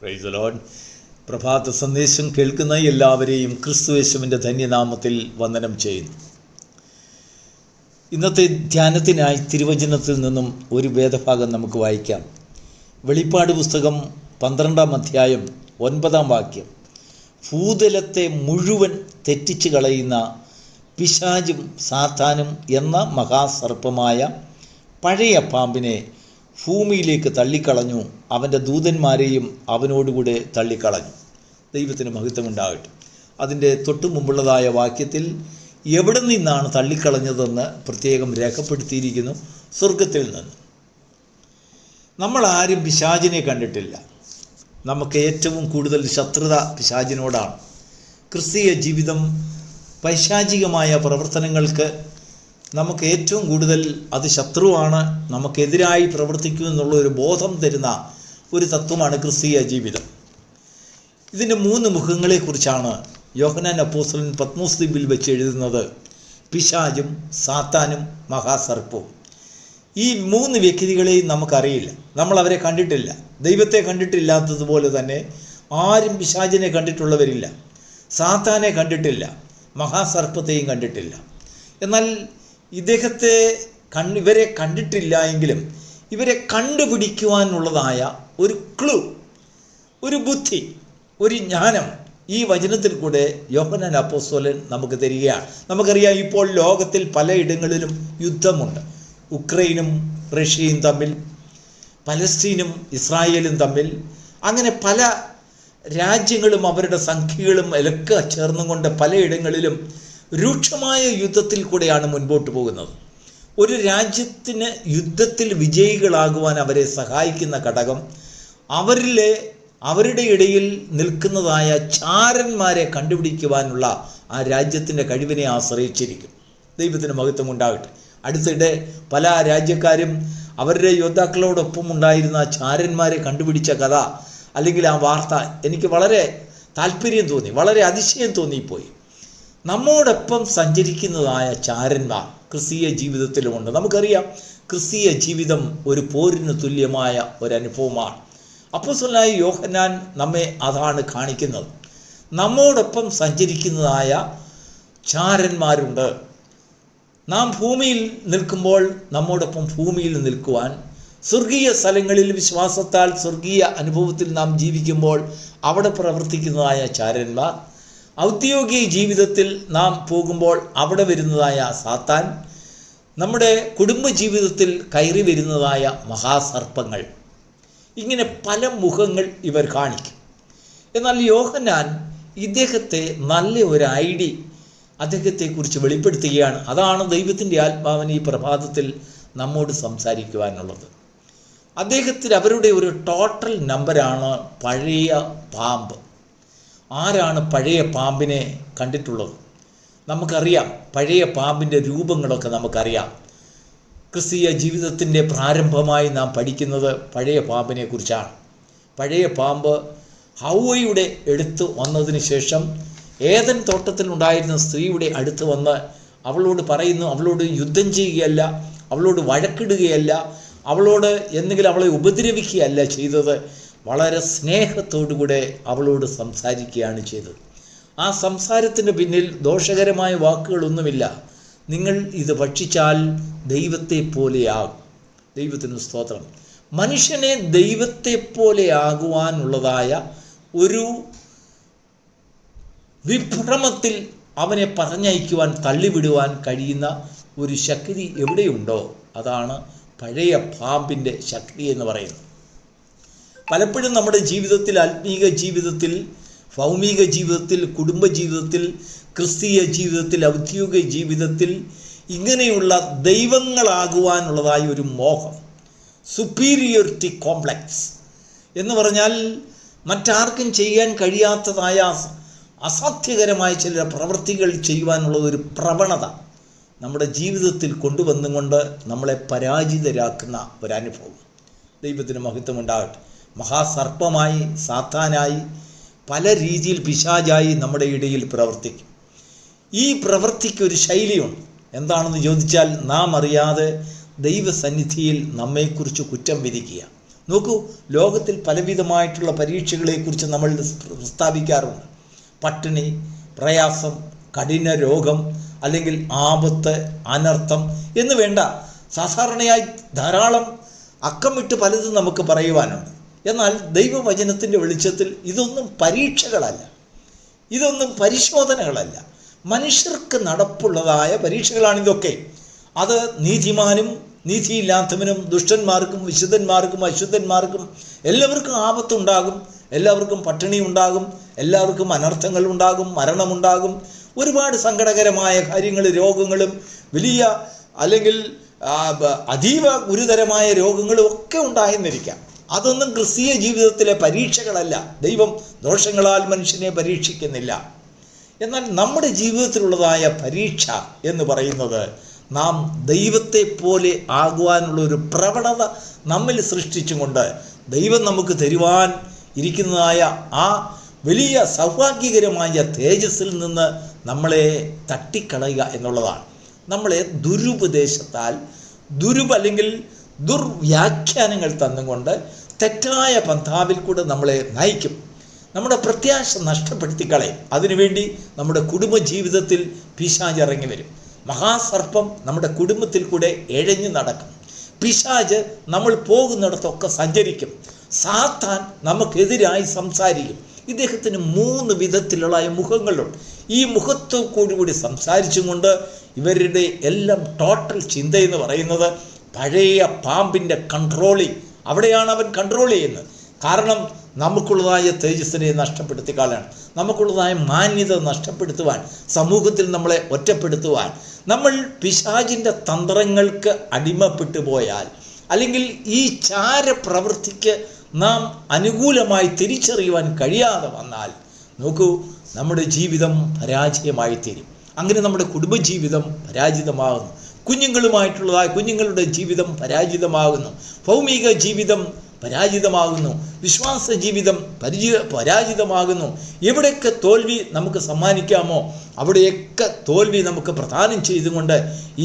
Praise the Lord. പ്രഭാത സന്ദേശം കേൾക്കുന്ന എല്ലാവരെയും ക്രിസ്തുയേശുവിൻ്റെ ധന്യനാമത്തിൽ വന്ദനം ചെയ്യുന്നു. ഇന്നത്തെ ധ്യാനത്തിനായി തിരുവചനത്തിൽ നിന്നും ഒരു വേദഭാഗം നമുക്ക് വായിക്കാം. വെളിപ്പാട് പുസ്തകം 12-ാം അധ്യായം 9-ാം വാക്യം. ഭൂതലത്തെ മുഴുവൻ തെറ്റിച്ച് കളയുന്ന പിശാചും സാത്താനും എന്ന മഹാസർപ്പമായ പഴയ പാമ്പിനെ ഭൂമിയിലേക്ക് തള്ളിക്കളഞ്ഞു, അവൻ്റെ ദൂതന്മാരെയും അവനോടുകൂടെ തള്ളിക്കളഞ്ഞു. ദൈവത്തിന് മഹത്വമുണ്ടാകട്ടെ. അതിൻ്റെ തൊട്ടു മുമ്പുള്ളതായ വാക്യത്തിൽ എവിടെ നിന്നാണ് തള്ളിക്കളഞ്ഞതെന്ന് പ്രത്യേകം രേഖപ്പെടുത്തിയിരിക്കുന്നു. സ്വർഗത്തിൽ നിന്ന്. നമ്മളാരും പിശാചിനെ കണ്ടിട്ടില്ല. നമുക്ക് ഏറ്റവും കൂടുതൽ ശത്രുത പിശാചിനോടാണ്. ക്രിസ്തീയ ജീവിതം പൈശാചികമായ പ്രവർത്തനങ്ങൾക്ക് നമുക്ക് ഏറ്റവും കൂടുതൽ അത് ശത്രുവാണ്, നമുക്കെതിരായി പ്രവർത്തിക്കും എന്നുള്ള ഒരു ബോധം തരുന്ന ഒരു തത്വമാണ് ക്രിസ്തീയ ജീവിതം. ഇതിൻ്റെ 3 മുഖങ്ങളെക്കുറിച്ചാണ് യോഹന്നാൻ അപ്പോസ്തലൻ പത്മോസ് ദ്വീപിൽ വെച്ച് എഴുതുന്നത്. പിശാചും സാത്താനും മഹാസർപ്പവും. ഈ 3 വ്യക്തികളെയും നമുക്കറിയില്ല, നമ്മളവരെ കണ്ടിട്ടില്ല. ദൈവത്തെ കണ്ടിട്ടില്ലാത്തതുപോലെ തന്നെ ആരും പിശാചിനെ കണ്ടിട്ടുള്ളവരില്ല, സാത്താനെ കണ്ടിട്ടില്ല, മഹാസർപ്പത്തെയും കണ്ടിട്ടില്ല. എന്നാൽ ഇവരെ കണ്ടിട്ടില്ല എങ്കിലും ഇവരെ കണ്ടുപിടിക്കുവാനുള്ളതായ ഒരു ക്ലൂ, ഒരു ബുദ്ധി, ഒരു ജ്ഞാനം ഈ വചനത്തിൽ കൂടെ യോഹന്നാൻ അപ്പോസ്തലൻ നമുക്ക് തരികയാണ്. നമുക്കറിയാം, ഇപ്പോൾ ലോകത്തിൽ പലയിടങ്ങളിലും യുദ്ധമുണ്ട്. ഉക്രൈനും റഷ്യയും തമ്മിൽ, പലസ്തീനും ഇസ്രായേലും തമ്മിൽ, അങ്ങനെ പല രാജ്യങ്ങളും അവരുടെ സംഖ്യകളും ഒക്കെ ചേർന്നുകൊണ്ട് പലയിടങ്ങളിലും രൂക്ഷമായ യുദ്ധത്തിൽ കൂടെയാണ് മുൻപോട്ട് പോകുന്നത്. ഒരു രാജ്യത്തിന് യുദ്ധത്തിൽ വിജയികളാകുവാൻ അവരെ സഹായിക്കുന്ന ഘടകം അവരുടെ ഇടയിൽ നിൽക്കുന്നതായ ചാരന്മാരെ കണ്ടുപിടിക്കുവാനുള്ള ആ രാജ്യത്തിൻ്റെ കഴിവിനെ ആശ്രയിച്ചിരിക്കും. ദൈവത്തിന് മഹത്വം ഉണ്ടാകട്ടെ. അടുത്തിടെ പല രാജ്യക്കാരും അവരുടെ യോദ്ധാക്കളോടൊപ്പം ഉണ്ടായിരുന്ന ചാരന്മാരെ കണ്ടുപിടിച്ച കഥ അല്ലെങ്കിൽ ആ വാർത്ത എനിക്ക് വളരെ താല്പര്യം തോന്നി, വളരെ അതിശയം തോന്നിപ്പോയി. നമ്മോടൊപ്പം സഞ്ചരിക്കുന്നതായ ചാരന്മാർ ക്രിസ്തീയ ജീവിതത്തിലുമുണ്ട്. നമുക്കറിയാം, ക്രിസ്തീയ ജീവിതം ഒരു പോരിന് തുല്യമായ ഒരനുഭവമാണ്. അപ്പോസ്തലനായ യോഹന്നാൻ നമ്മെ അതാണ് കാണിക്കുന്നത്. നമ്മോടൊപ്പം സഞ്ചരിക്കുന്നതായ ചാരന്മാരുണ്ട്. നാം ഭൂമിയിൽ നിൽക്കുമ്പോൾ നമ്മോടൊപ്പം ഭൂമിയിൽ നിൽക്കുവാൻ, സ്വർഗീയ സ്ഥലങ്ങളിൽ വിശ്വാസത്താൽ സ്വർഗീയ അനുഭവത്തിൽ നാം ജീവിക്കുമ്പോൾ അവിടെ പ്രവർത്തിക്കുന്നതായ ചാരന്മാർ, ഔദ്യോഗിക ജീവിതത്തിൽ നാം പോകുമ്പോൾ അവിടെ വരുന്നതായ സാത്താൻ, നമ്മുടെ കുടുംബ ജീവിതത്തിൽ കയറി വരുന്നതായ മഹാസർപ്പങ്ങൾ, ഇങ്ങനെ പല മുഖങ്ങൾ ഇവർ കാണിക്കും. എന്നാൽ യോഹന്നാൻ ഇദ്ദേഹത്തെ നല്ല ഒരു അദ്ദേഹത്തെക്കുറിച്ച് വെളിപ്പെടുത്തുകയാണ്. അതാണ് ദൈവത്തിൻ്റെ ആത്മാവിന് ഈ പ്രഭാതത്തിൽ നമ്മോട് സംസാരിക്കുവാനുള്ളത്. അവരുടെ ഒരു ടോട്ടൽ നമ്പറാണ് പഴയ പാമ്പ്. ആരാണ് പഴയ പാമ്പിനെ കണ്ടിട്ടുള്ളത്? നമുക്കറിയാം, പഴയ പാമ്പിൻ്റെ രൂപങ്ങളൊക്കെ നമുക്കറിയാം. ക്രിസ്തീയ ജീവിതത്തിൻ്റെ പ്രാരംഭമായി നാം പഠിക്കുന്നത് പഴയ പാമ്പിനെ കുറിച്ചാണ്. പഴയ പാമ്പ് ഹൗവയുടെ അടുത്ത് വന്നതിന് ശേഷം ഏദൻ തോട്ടത്തിലുണ്ടായിരുന്ന സ്ത്രീയുടെ അടുത്ത് വന്ന് അവളോട് പറയുന്നു, അവളോട് യുദ്ധം ചെയ്യുകയല്ല, അവളോട് വഴക്കിടുകയല്ല, അവളോട് എന്തെങ്കിലും അവളെ ഉപദ്രവിക്കുകയല്ല ചെയ്തത്, വളരെ സ്നേഹത്തോടുകൂടെ അവളോട് സംസാരിക്കുകയാണ് ചെയ്തത്. ആ സംസാരത്തിന് പിന്നിൽ ദോഷകരമായ വാക്കുകളൊന്നുമില്ല. നിങ്ങൾ ഇത് ഭക്ഷിച്ചാൽ ദൈവത്തെ പോലെയാകും. ദൈവത്തിന് സ്തോത്രം. മനുഷ്യനെ ദൈവത്തെ പോലെ ആകുവാനുള്ളതായ ഒരു വിഭ്രമത്തിൽ അവനെ പറഞ്ഞയക്കുവാൻ, തള്ളിവിടുവാൻ കഴിയുന്ന ഒരു ശക്തി എവിടെയുണ്ടോ അതാണ് പഴയ പാമ്പിൻ്റെ ശക്തി എന്ന് പറയുന്നത്. പലപ്പോഴും നമ്മുടെ ജീവിതത്തിൽ, ആത്മീക ജീവിതത്തിൽ, ഭൗമിക ജീവിതത്തിൽ, കുടുംബ ജീവിതത്തിൽ, ക്രിസ്തീയ ജീവിതത്തിൽ, ഔദ്യോഗിക ജീവിതത്തിൽ ഇങ്ങനെയുള്ള ദൈവങ്ങളാകുവാനുള്ളതായ ഒരു മോഹം, സുപ്പീരിയോറിറ്റി കോംപ്ലക്സ് എന്ന് പറഞ്ഞാൽ മറ്റാർക്കും ചെയ്യാൻ കഴിയാത്തതായ അസാധ്യകരമായ ചില പ്രവൃത്തികൾ ചെയ്യുവാനുള്ള ഒരു പ്രവണത നമ്മുടെ ജീവിതത്തിൽ കൊണ്ടുവന്നുകൊണ്ട് നമ്മളെ പരാജിതരാക്കുന്ന ഒരനുഭവം. ദൈവത്തിന് മഹത്വമുണ്ടാകട്ടെ. മഹാസർപ്പമായി, സാത്താനായി, പല രീതിയിൽ പിശാചായി നമ്മുടെ ഇടയിൽ പ്രവർത്തിക്കും. ഈ പ്രവൃത്തിക്കൊരു ശൈലിയുണ്ട്. എന്താണെന്ന് ചോദിച്ചാൽ, നാം അറിയാതെ ദൈവസന്നിധിയിൽ നമ്മെക്കുറിച്ച് കുറ്റം വിധിക്കുക, നോക്കൂ, ലോകത്തിൽ പലവിധമായിട്ടുള്ള പരീക്ഷകളെക്കുറിച്ച് നമ്മൾ പ്രസ്താവിക്കാറുണ്ട്. പട്ടിണി, പ്രയാസം, കഠിന രോഗം, അല്ലെങ്കിൽ ആപത്ത്, അനർത്ഥം എന്ന് വേണ്ട സാധാരണയായി ധാരാളം അക്കമിട്ട് പലതും നമുക്ക് പറയുവാനുണ്ട്. എന്നാൽ ദൈവവചനത്തിൻ്റെ വെളിച്ചത്തിൽ ഇതൊന്നും പരീക്ഷകളല്ല, ഇതൊന്നും പരിശോധനകളല്ല. മനുഷ്യർക്ക് നടപ്പുള്ളതായ പരീക്ഷകളാണിതൊക്കെ. അത് നീതിമാനും നീതിയില്ലാത്തവനും, ദുഷ്ടന്മാർക്കും വിശുദ്ധന്മാർക്കും അശുദ്ധന്മാർക്കും എല്ലാവർക്കും ആപത്തുണ്ടാകും, എല്ലാവർക്കും പട്ടിണി ഉണ്ടാകും, എല്ലാവർക്കും അനർത്ഥങ്ങൾ ഉണ്ടാകും, മരണമുണ്ടാകും, ഒരുപാട് സങ്കടകരമായ കാര്യങ്ങൾ, രോഗങ്ങളും വലിയ അല്ലെങ്കിൽ അതീവ ഗുരുതരമായ രോഗങ്ങളും ഒക്കെ ഉണ്ടായെന്നിരിക്കാം. അതൊന്നും ക്രിസ്തീയ ജീവിതത്തിലെ പരീക്ഷകളല്ല. ദൈവം ദോഷങ്ങളാൽ മനുഷ്യനെ പരീക്ഷിക്കുന്നില്ല. എന്നാൽ നമ്മുടെ ജീവിതത്തിലുള്ളതായ പരീക്ഷ എന്ന് പറയുന്നത് നാം ദൈവത്തെ പോലെ ആകുവാനുള്ളൊരു പ്രവണത നമ്മിൽ സൃഷ്ടിച്ചുകൊണ്ട് ദൈവം നമുക്ക് തരുവാൻ ഇരിക്കുന്നതായ ആ വലിയ സൗഭാഗ്യകരമായ തേജസ്സിൽ നിന്ന് നമ്മളെ തട്ടിക്കളയുക എന്നുള്ളതാണ്. നമ്മളെ ദുരുപദേശത്താൽ അല്ലെങ്കിൽ ദുർവ്യാഖ്യാനങ്ങൾ തന്നുകൊണ്ട് തെറ്റായ പന്ഥാവിൽ കൂടെ നമ്മളെ നയിക്കും. നമ്മുടെ പ്രത്യാശ നഷ്ടപ്പെടുത്തിക്കളയും. അതിനുവേണ്ടി നമ്മുടെ കുടുംബജീവിതത്തിൽ പിശാച് ഇറങ്ങി വരും. മഹാസർപ്പം നമ്മുടെ കുടുംബത്തിൽ കൂടെ എഴഞ്ഞു നടക്കും. പിശാച് നമ്മൾ പോകുന്നിടത്തൊക്കെ സഞ്ചരിക്കും. സാത്താൻ നമുക്കെതിരായി സംസാരിക്കും. ഇദ്ദേഹത്തിന് 3 വിധത്തിലുള്ള മുഖങ്ങളുണ്ട്. ഈ മുഖത്തോടുകൂടി സംസാരിച്ചും കൊണ്ട് ഇവരുടെ എല്ലാം ടോട്ടൽ ചിന്തയെന്ന് പറയുന്നത് പഴയ പാമ്പിൻ്റെ കൺട്രോളിങ്. അവിടെയാണ് അവൻ കൺട്രോൾ ചെയ്യുന്നത്. കാരണം നമുക്കുള്ളതായ തേജസ്സിനെ നഷ്ടപ്പെടുത്തിക്കാളാണ്, നമുക്കുള്ളതായ മാന്യത നഷ്ടപ്പെടുത്തുവാൻ, സമൂഹത്തിൽ നമ്മളെ ഒറ്റപ്പെടുത്തുവാൻ. നമ്മൾ പിശാചിൻ്റെ തന്ത്രങ്ങൾക്ക് അടിമപ്പെട്ടു പോയാൽ, അല്ലെങ്കിൽ ഈ ചാരപ്രവൃത്തിക്ക് നാം അനുകൂലമായി തിരിച്ചറിയുവാൻ കഴിയാതെ വന്നാൽ, നോക്കൂ, നമ്മുടെ ജീവിതം പരാജയമായി തീരും. അങ്ങനെ നമ്മുടെ കുടുംബജീവിതം പരാജിതമാകുന്നു. കുഞ്ഞുങ്ങളുടെ ജീവിതം പരാജിതമാകുന്നു. ഭൗമിക ജീവിതം പരാജിതമാകുന്നു. വിശ്വാസ ജീവിതം പരാജിതമാകുന്നു. എവിടെയൊക്കെ തോൽവി നമുക്ക് സമ്മാനിക്കാമോ അവിടെയൊക്കെ തോൽവി നമുക്ക് പ്രദാനം ചെയ്തുകൊണ്ട്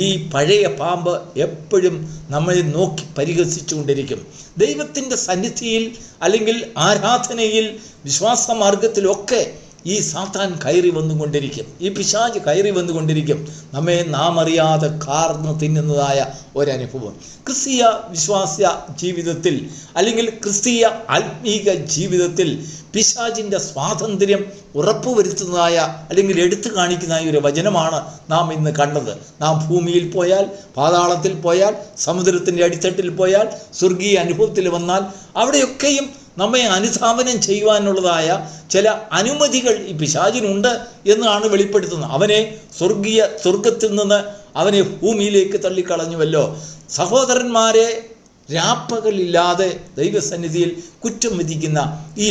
ഈ പഴയ പാമ്പ് എപ്പോഴും നമ്മളെ നോക്കി പരിഹസിച്ചുകൊണ്ടിരിക്കും. ദൈവത്തിൻ്റെ സന്നിധിയിൽ അല്ലെങ്കിൽ ആരാധനയിൽ, വിശ്വാസ മാർഗത്തിലൊക്കെ ഈ സാത്താൻ കയറി വന്നുകൊണ്ടിരിക്കും. ഈ പിശാച് കയറി വന്നുകൊണ്ടിരിക്കും. നമ്മെ നാം അറിയാതെ കാർന്ന് തിന്നുന്നതായ ഒരനുഭവം. ക്രിസ്തീയ വിശ്വാസ ജീവിതത്തിൽ അല്ലെങ്കിൽ ക്രിസ്തീയ ആത്മീക ജീവിതത്തിൽ പിശാചിൻ്റെ സ്വാതന്ത്ര്യം ഉറപ്പുവരുത്തുന്നതായ അല്ലെങ്കിൽ എടുത്തു കാണിക്കുന്നതായ ഒരു വചനമാണ് നാം ഇന്ന് കണ്ടത്. നാം ഭൂമിയിൽ പോയാൽ, പാതാളത്തിൽ പോയാൽ, സമുദ്രത്തിൻ്റെ അടിത്തട്ടിൽ പോയാൽ, സ്വർഗീയ അനുഭവത്തിൽ വന്നാൽ അവിടെയൊക്കെയും നമ്മെ അനുധാവനം ചെയ്യുവാനുള്ളതായ ചില അനുമതികൾ ഈ പിശാചിനുണ്ട് എന്നാണ് വെളിപ്പെടുത്തുന്നത്. അവനെ സ്വർഗത്തിൽ നിന്ന് അവനെ ഭൂമിയിലേക്ക് തള്ളിക്കളഞ്ഞുവല്ലോ. സഹോദരന്മാരെ, രാപ്പകലില്ലാതെ ദൈവസന്നിധിയിൽ കുറ്റം വിധിക്കുന്ന ഈ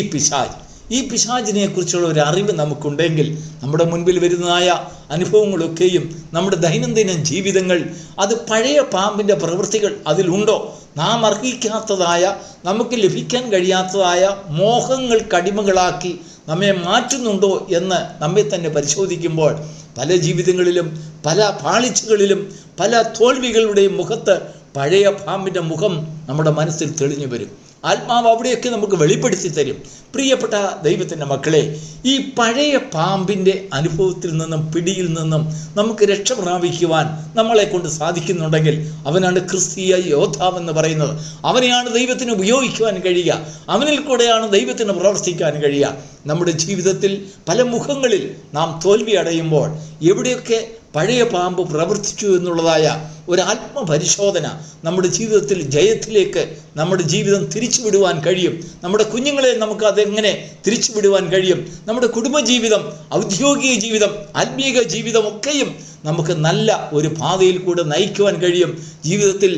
പിശാചിനെ കുറിച്ചുള്ള ഒരു അറിവ് നമുക്കുണ്ടെങ്കിൽ, നമ്മുടെ മുൻപിൽ വരുന്നതായ അനുഭവങ്ങളൊക്കെയും നമ്മുടെ ദൈനംദിന ജീവിതങ്ങൾ, അത് പഴയ പാമ്പിൻ്റെ പ്രവൃത്തികൾ അതിലുണ്ടോ, നാം അർഹിക്കാത്തതായ, നമുക്ക് ലഭിക്കാൻ കഴിയാത്തതായ മോഹങ്ങൾക്കടിമകളാക്കി നമ്മെ മാറ്റുന്നുണ്ടോ എന്ന് നമ്മെ തന്നെ പരിശോധിക്കുമ്പോൾ പല ജീവിതങ്ങളിലും, പല പാളിച്ചകളിലും, പല തോൽവികളുടെയും മുഖത്ത് പഴയ പാമ്പിൻ്റെ മുഖം നമ്മുടെ മനസ്സിൽ തെളിഞ്ഞു വരും. ആത്മാവ് അവിടെയൊക്കെ നമുക്ക് വെളിപ്പെടുത്തി തരും. പ്രിയപ്പെട്ട ദൈവത്തിൻ്റെ മക്കളെ, ഈ പഴയ പാമ്പിൻ്റെ അനുഭവത്തിൽ നിന്നും പിടിയിൽ നിന്നും നമുക്ക് രക്ഷ പ്രാപിക്കുവാൻ നമ്മളെ കൊണ്ട് സാധിക്കുന്നുണ്ടെങ്കിൽ അവനാണ് ക്രിസ്തീയ യോദ്ധാവെന്ന് പറയുന്നത്. അവനെയാണ് ദൈവത്തിന് ഉപയോഗിക്കുവാൻ കഴിയുക. അവനിൽ കൂടെയാണ് ദൈവത്തിന് പ്രവർത്തിക്കാൻ കഴിയുക. നമ്മുടെ ജീവിതത്തിൽ പല മുഖങ്ങളിൽ നാം തോൽവി അടയുമ്പോൾ എവിടെയൊക്കെ പഴയ പാമ്പ് പ്രവർത്തിച്ചു എന്നുള്ളതായ ഒരു ആത്മപരിശോധന നമ്മുടെ ജീവിതത്തിൽ ജയത്തിലേക്ക് നമ്മുടെ ജീവിതം തിരിച്ചുവിടുവാൻ കഴിയും. നമ്മുടെ കുഞ്ഞുങ്ങളെ നമുക്ക് അതെങ്ങനെ തിരിച്ചുവിടുവാൻ കഴിയും. നമ്മുടെ കുടുംബജീവിതം, ഔദ്യോഗിക ജീവിതം, ആത്മീക ജീവിതം ഒക്കെയും നമുക്ക് നല്ല ഒരു പാതയിൽ കൂടെ നയിക്കുവാൻ കഴിയും. ജീവിതത്തിൽ